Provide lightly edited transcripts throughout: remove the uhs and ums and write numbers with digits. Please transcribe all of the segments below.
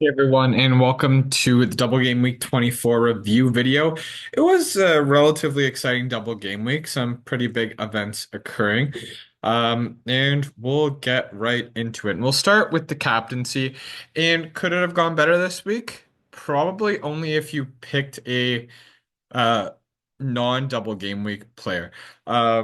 Hey everyone, and welcome to the Double Game Week 24 review video. It was a relatively exciting double game week, some pretty big events occurring. And we'll get right into it. And we'll start with the captaincy. And could it have gone better this week? Probably only if you picked a uh non-double game week player. Uh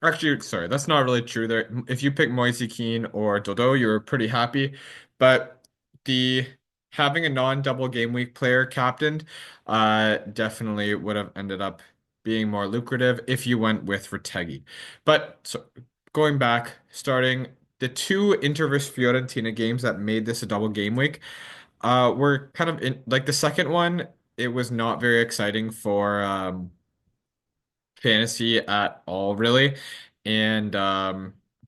Actually, sorry, that's not really true there. If you pick Moise Keane or Dodo, you're pretty happy. But the having a non-double game week player captained definitely would have ended up being more lucrative if you went with Retegui. But so going back, starting the two Inter versus Fiorentina games that made this a double game week, were kind of in like the second one, it was not very exciting for fantasy at all, really. And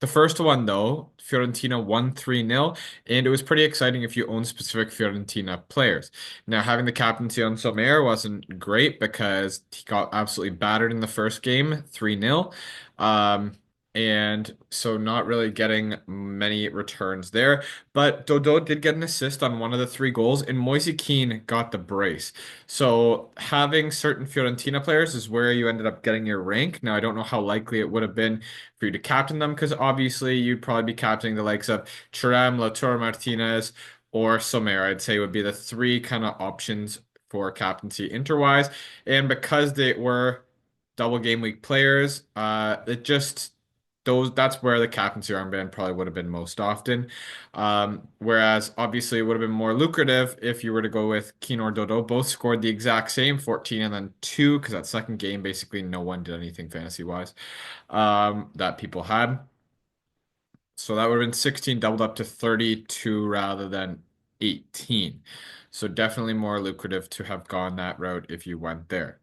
the first one, though, Fiorentina won 3-0, and it was pretty exciting if you own specific Fiorentina players. Now, having the captaincy on Sommer wasn't great because he got absolutely battered in the first game, 3-0. Um, and so not really getting many returns there. But Dodo did get an assist on one of the three goals, and Moise Keane got the brace. So having certain Fiorentina players is where you ended up getting your rank. Now, I don't know how likely it would have been for you to captain them because obviously you'd probably be captaining the likes of Thuram, Lautaro Martinez, or Sommer. I'd say would be the three kind of options for captaincy interwise. And because they were double game week players, it just that's where the captaincy armband probably would have been most often. Whereas obviously it would have been more lucrative if you were to go with Keen or Dodo. Both scored the exact same, 14 and then 2, because that second game basically no one did anything fantasy wise that people had. So that would have been 16 doubled up to 32 rather than 18. So definitely more lucrative to have gone that route if you went there.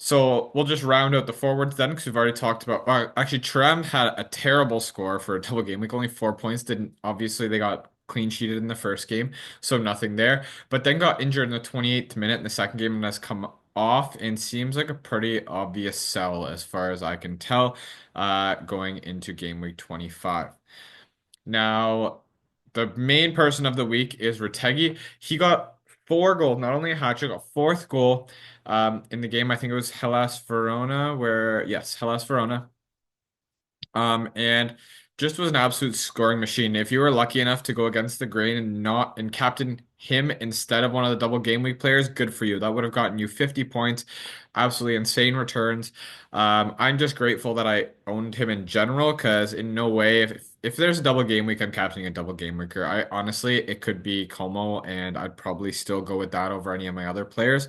So we'll just round out the forwards then, because we've already talked about. Actually, Trem had a terrible score for a double game week, only 4 points. Didn't obviously they got clean sheeted in the first game, so nothing there. But then got injured in the 28th minute in the second game and has come off and seems like a pretty obvious sell as far as I can tell, going into game week 25. Now, the main person of the week is Retegui. He got four goals, not only a hat trick, a fourth goal in the game. I think it was Hellas Verona, yes, Hellas Verona. And just was an absolute scoring machine. If you were lucky enough to go against the grain and captain him instead of one of the double game week players, good for you. That would have gotten you 50 points. Absolutely insane returns. I'm just grateful that I owned him in general because in no way, if there's a double game week, I'm captaining a double game weeker. I honestly, it could be Como, and I'd probably still go with that over any of my other players.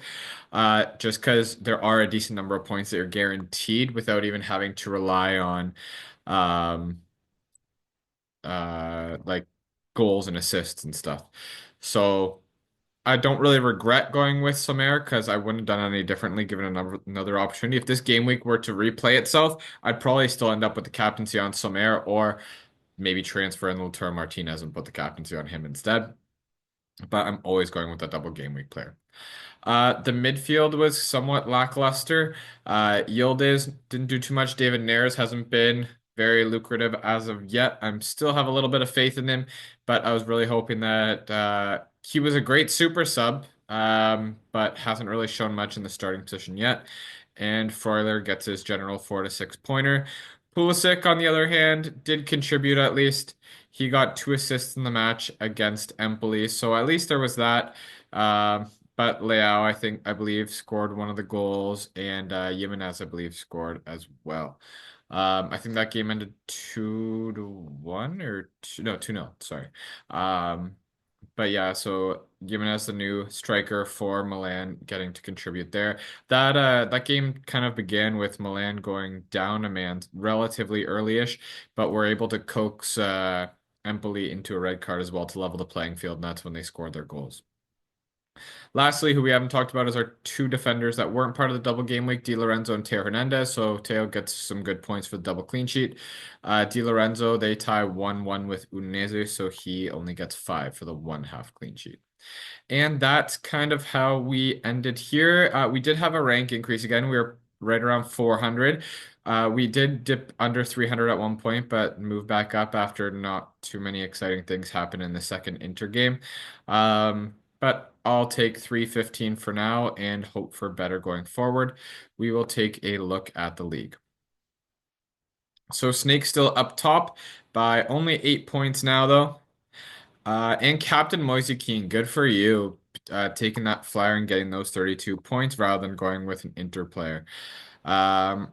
Just because there are a decent number of points that you're guaranteed without even having to rely on um like goals and assists and stuff. So I don't really regret going with Sommer because I wouldn't have done any differently given another opportunity. If this game week were to replay itself, I'd probably still end up with the captaincy on Sommer or maybe transfer in Lautaro Martinez and put the captaincy on him instead. But I'm always going with a double game week player. The midfield was somewhat lackluster. Yildiz didn't do too much. David Neres hasn't been very lucrative as of yet. I'm still have a little bit of faith in him, but I was really hoping that he was a great super sub, but hasn't really shown much in the starting position yet. And Freuler gets his general 4 to 6 pointer. Pulisic, on the other hand, did contribute at least. He got 2 assists in the match against Empoli, so at least there was that. But Leao, I believe, scored one of the goals, and Jimenez, I believe, scored as well. I think that game ended 2-1 or two, no, 2-0, sorry. Um, but yeah, so Jimenez, the new striker for Milan, getting to contribute there. That game kind of began with Milan going down a man relatively early-ish, but were able to coax Empoli into a red card as well to level the playing field, and that's when they scored their goals. Lastly, who we haven't talked about is our two defenders that weren't part of the double game week, Di Lorenzo and Teo Hernandez. So Teo gets some good points for the double clean sheet. Di Lorenzo, they tie 1-1 with Udinese, so he only gets 5 for the one half clean sheet. And that's kind of how we ended here. We did have a rank increase again. We were right around 400. We did dip under 300 at one point, but moved back up after not too many exciting things happened in the second Inter game. But I'll take 315 for now and hope for better going forward. We will take a look at the league. So Snake still up top by only 8 points now, though. And Captain Moise Keane, good for you, taking that flyer and getting those 32 points rather than going with an Inter player. Um,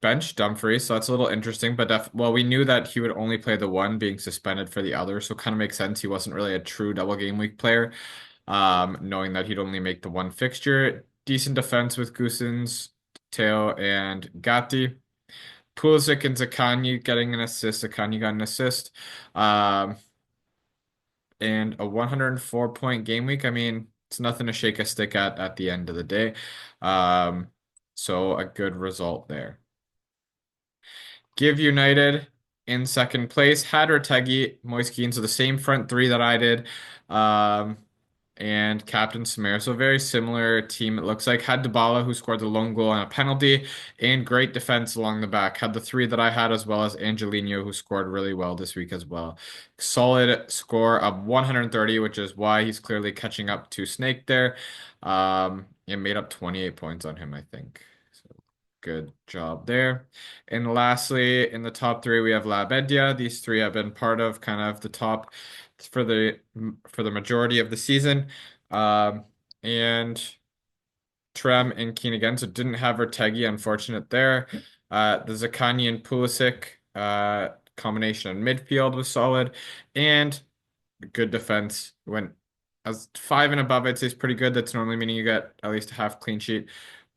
Bench Dumfries, so that's a little interesting, but well, we knew that he would only play the one, being suspended for the other, so kind of makes sense. He wasn't really a true double game week player, knowing that he'd only make the one fixture. Decent defense with Gusens, Teo, and Gatti. Pulisic and Zakanyi getting an assist. Zakanyi got an assist. Um, and a 104-point game week. I mean, it's nothing to shake a stick at the end of the day. Um, so a good result there. Give United in second place. Had Retegui, Moise Kean, so the same front three that I did. Um, and Captain Samir. So very similar team, it looks like. Had Dybala, who scored the lone goal on a penalty, and great defense along the back. Had the three that I had, as well as Angelino, who scored really well this week as well. Solid score of 130, which is why he's clearly catching up to Snake there. And made up 28 points on him, I think. So good job there. And lastly, in the top three, we have La Bedia. These three have been part of kind of the top for the majority of the season. Um, and Trem and Keane again, so didn't have Vertegi, unfortunate there. The Zakanyi and Pulisic combination in midfield was solid, and good defense. Went as five and above, I'd say is pretty good. That's normally meaning you get at least a half clean sheet.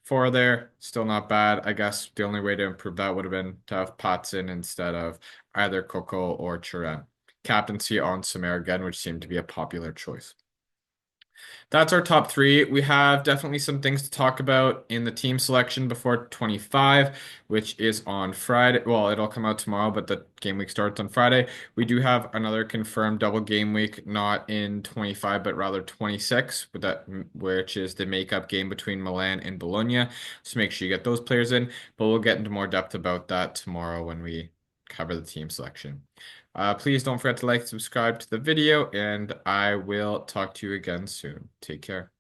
Four there, still not bad. I guess the only way to improve that would have been to have Patson instead of either Coco or Chirem. Captaincy on Samir again, which seemed to be a popular choice. That's our top three. We have definitely some things to talk about in the team selection before 25, which is on Friday. Well, it'll come out tomorrow, but the game week starts on Friday. We do have another confirmed double game week, not in 25, but rather 26, which is the makeup game between Milan and Bologna. So make sure you get those players in, but we'll get into more depth about that tomorrow when we cover the team selection. Please don't forget to like, subscribe to the video, and I will talk to you again soon. Take care.